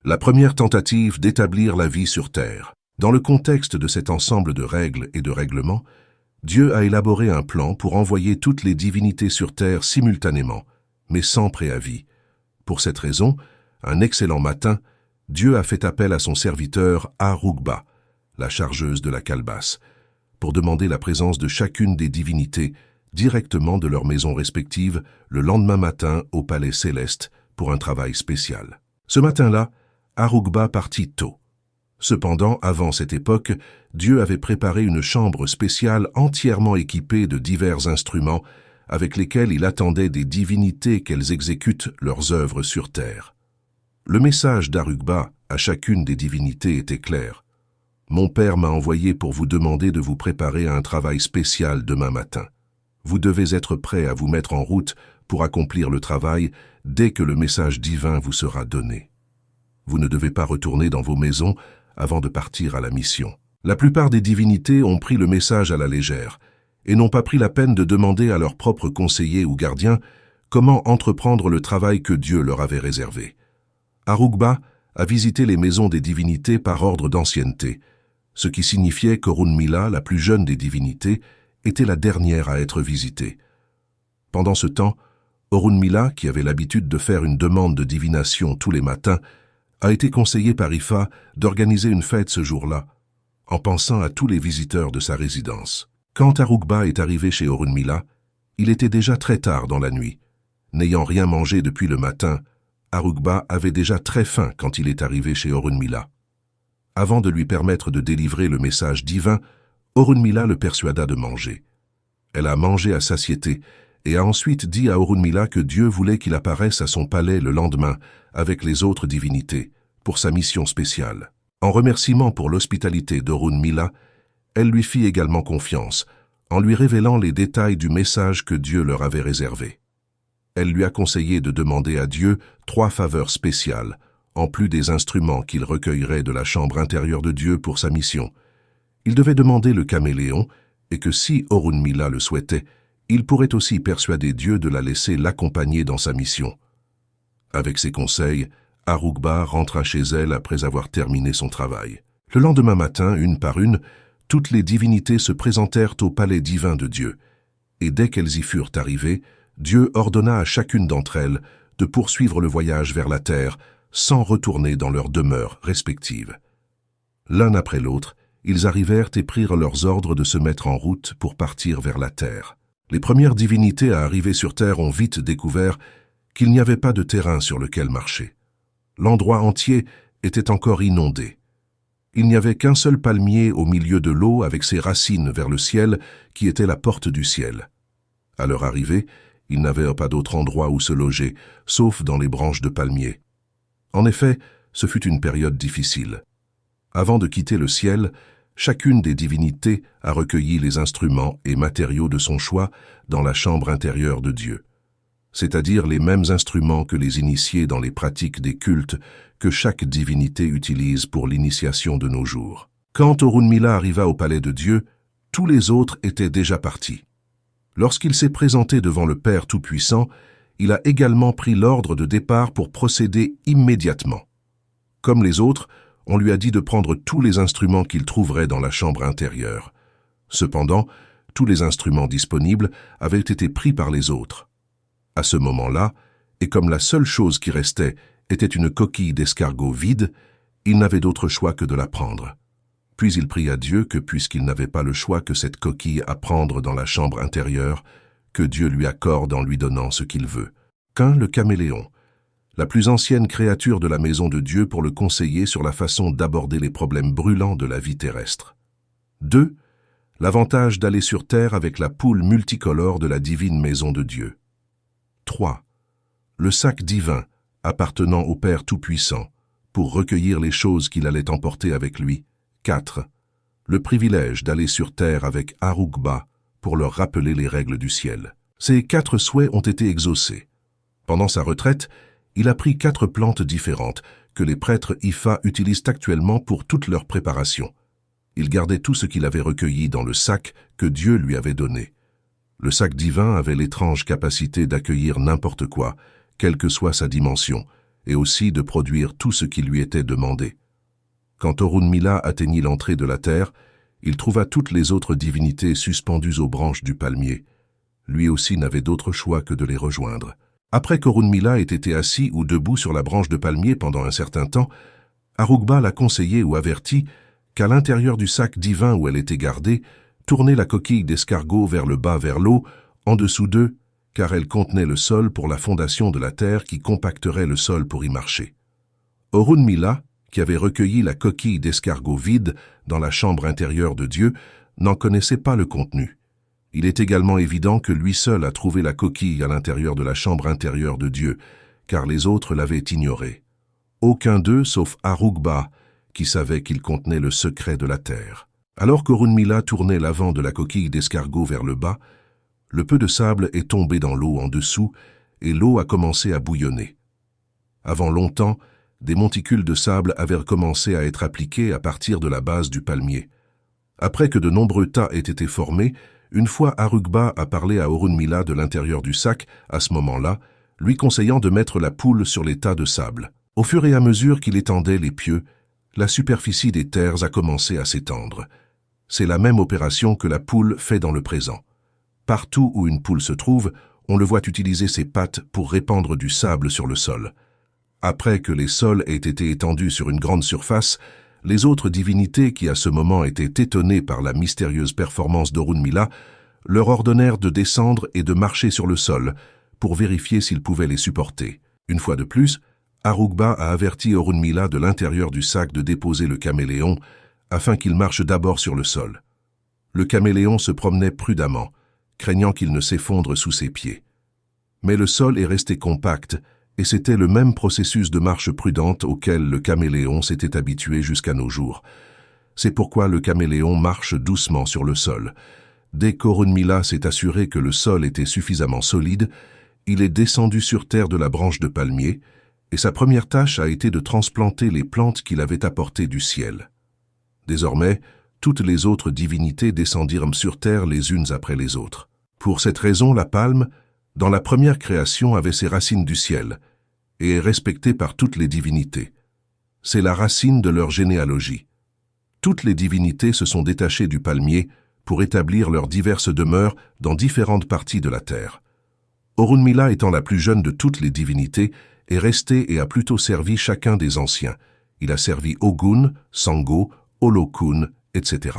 La première tentative d'établir la vie sur terre. Dans le contexte de cet ensemble de règles et de règlements, Dieu a élaboré un plan pour envoyer toutes les divinités sur terre simultanément, mais sans préavis. Pour cette raison, un excellent matin, Dieu a fait appel à son serviteur Arugba, la chargeuse de la calebasse, pour demander la présence de chacune des divinités directement de leur maison respective le lendemain matin au palais céleste pour un travail spécial. Ce matin-là, Arugba partit tôt. Cependant, avant cette époque, Dieu avait préparé une chambre spéciale entièrement équipée de divers instruments avec lesquels il attendait des divinités qu'elles exécutent leurs œuvres sur terre. Le message d'Arugba à chacune des divinités était clair. « Mon Père m'a envoyé pour vous demander de vous préparer à un travail spécial demain matin. Vous devez être prêts à vous mettre en route pour accomplir le travail dès que le message divin vous sera donné. Vous ne devez pas retourner dans vos maisons avant de partir à la mission. » La plupart des divinités ont pris le message à la légère et n'ont pas pris la peine de demander à leurs propres conseillers ou gardiens comment entreprendre le travail que Dieu leur avait réservé. Arugba a visité les maisons des divinités par ordre d'ancienneté, ce qui signifiait qu'Orunmila, la plus jeune des divinités, était la dernière à être visitée. Pendant ce temps, Orunmila, qui avait l'habitude de faire une demande de divination tous les matins, a été conseillé par Ifa d'organiser une fête ce jour-là, en pensant à tous les visiteurs de sa résidence. Quand Arugba est arrivé chez Orunmila, il était déjà très tard dans la nuit. N'ayant rien mangé depuis le matin, Arugba avait déjà très faim quand il est arrivé chez Orunmila. Avant de lui permettre de délivrer le message divin, Orunmila le persuada de manger. Elle a mangé à satiété et a ensuite dit à Orunmila que Dieu voulait qu'il apparaisse à son palais le lendemain avec les autres divinités pour sa mission spéciale. En remerciement pour l'hospitalité d'Orunmila, elle lui fit également confiance en lui révélant les détails du message que Dieu leur avait réservé. Elle lui a conseillé de demander à Dieu 3 faveurs spéciales, en plus des instruments qu'il recueillerait de la chambre intérieure de Dieu pour sa mission. Il devait demander le caméléon, et que si Orunmila le souhaitait, il pourrait aussi persuader Dieu de la laisser l'accompagner dans sa mission. Avec ces conseils, Arugba rentra chez elle après avoir terminé son travail. Le lendemain matin, une par une, toutes les divinités se présentèrent au palais divin de Dieu, et dès qu'elles y furent arrivées, Dieu ordonna à chacune d'entre elles de poursuivre le voyage vers la terre sans retourner dans leurs demeures respectives. L'un après l'autre, ils arrivèrent et prirent leurs ordres de se mettre en route pour partir vers la terre. Les premières divinités à arriver sur terre ont vite découvert qu'il n'y avait pas de terrain sur lequel marcher. L'endroit entier était encore inondé. Il n'y avait qu'un seul palmier au milieu de l'eau avec ses racines vers le ciel qui était la porte du ciel. À leur arrivée, ils n'avaient pas d'autre endroit où se loger, sauf dans les branches de palmier. En effet, ce fut une période difficile. Avant de quitter le ciel, chacune des divinités a recueilli les instruments et matériaux de son choix dans la chambre intérieure de Dieu, c'est-à-dire les mêmes instruments que les initiés dans les pratiques des cultes que chaque divinité utilise pour l'initiation de nos jours. Quand Orunmila arriva au palais de Dieu, tous les autres étaient déjà partis. Lorsqu'il s'est présenté devant le Père Tout-Puissant, il a également pris l'ordre de départ pour procéder immédiatement. Comme les autres, on lui a dit de prendre tous les instruments qu'il trouverait dans la chambre intérieure. Cependant, tous les instruments disponibles avaient été pris par les autres. À ce moment-là, et comme la seule chose qui restait était une coquille d'escargot vide, il n'avait d'autre choix que de la prendre. Puis il pria Dieu que, puisqu'il n'avait pas le choix que cette coquille à prendre dans la chambre intérieure, que Dieu lui accorde en lui donnant ce qu'il veut. Qu'un le caméléon, la plus ancienne créature de la maison de Dieu pour le conseiller sur la façon d'aborder les problèmes brûlants de la vie terrestre. 2. L'avantage d'aller sur terre avec la poule multicolore de la divine maison de Dieu. 3. Le sac divin appartenant au Père Tout-Puissant pour recueillir les choses qu'il allait emporter avec lui. 4. Le privilège d'aller sur terre avec Arugba pour leur rappeler les règles du ciel. Ces 4 souhaits ont été exaucés. Pendant sa retraite, il a pris 4 plantes différentes que les prêtres Ifa utilisent actuellement pour toute leur préparation. Il gardait tout ce qu'il avait recueilli dans le sac que Dieu lui avait donné. Le sac divin avait l'étrange capacité d'accueillir n'importe quoi, quelle que soit sa dimension, et aussi de produire tout ce qui lui était demandé. Quand Orunmila atteignit l'entrée de la terre, il trouva toutes les autres divinités suspendues aux branches du palmier. Lui aussi n'avait d'autre choix que de les rejoindre. Après qu'Orunmila ait été assis ou debout sur la branche de palmier pendant un certain temps, Arugba l'a conseillé ou averti qu'à l'intérieur du sac divin où elle était gardée, tournait la coquille d'escargot vers le bas vers l'eau, en dessous d'eux, car elle contenait le sol pour la fondation de la terre qui compacterait le sol pour y marcher. Orunmila, qui avait recueilli la coquille d'escargot vide dans la chambre intérieure de Dieu, n'en connaissait pas le contenu. Il est également évident que lui seul a trouvé la coquille à l'intérieur de la chambre intérieure de Dieu, car les autres l'avaient ignorée. Aucun d'eux, sauf Arugba, qui savait qu'il contenait le secret de la terre. Alors qu'Orunmila tournait l'avant de la coquille d'escargot vers le bas, le peu de sable est tombé dans l'eau en dessous et l'eau a commencé à bouillonner. Avant longtemps, des monticules de sable avaient commencé à être appliqués à partir de la base du palmier. Après que de nombreux tas aient été formés, une fois Arugba a parlé à Orunmila de l'intérieur du sac, à ce moment-là, lui conseillant de mettre la poule sur les tas de sable. Au fur et à mesure qu'il étendait les pieux, la superficie des terres a commencé à s'étendre. C'est la même opération que la poule fait dans le présent. Partout où une poule se trouve, on le voit utiliser ses pattes pour répandre du sable sur le sol. Après que les sols aient été étendus sur une grande surface, les autres divinités qui à ce moment étaient étonnées par la mystérieuse performance d'Orunmila leur ordonnèrent de descendre et de marcher sur le sol pour vérifier s'ils pouvaient les supporter. Une fois de plus, Arugba a averti Orunmila de l'intérieur du sac de déposer le caméléon afin qu'il marche d'abord sur le sol. Le caméléon se promenait prudemment, craignant qu'il ne s'effondre sous ses pieds. Mais le sol est resté compact et c'était le même processus de marche prudente auquel le caméléon s'était habitué jusqu'à nos jours. C'est pourquoi le caméléon marche doucement sur le sol. Dès qu'Orunmila s'est assuré que le sol était suffisamment solide, il est descendu sur terre de la branche de palmier, et sa première tâche a été de transplanter les plantes qu'il avait apportées du ciel. Désormais, toutes les autres divinités descendirent sur terre les unes après les autres. Pour cette raison, la palme, dans la première création, avait ses racines du ciel, et est respectée par toutes les divinités. C'est la racine de leur généalogie. Toutes les divinités se sont détachées du palmier pour établir leurs diverses demeures dans différentes parties de la terre. Orunmila étant la plus jeune de toutes les divinités, est resté et a plutôt servi chacun des anciens. Il a servi Ogun, Sango, Olokun, etc.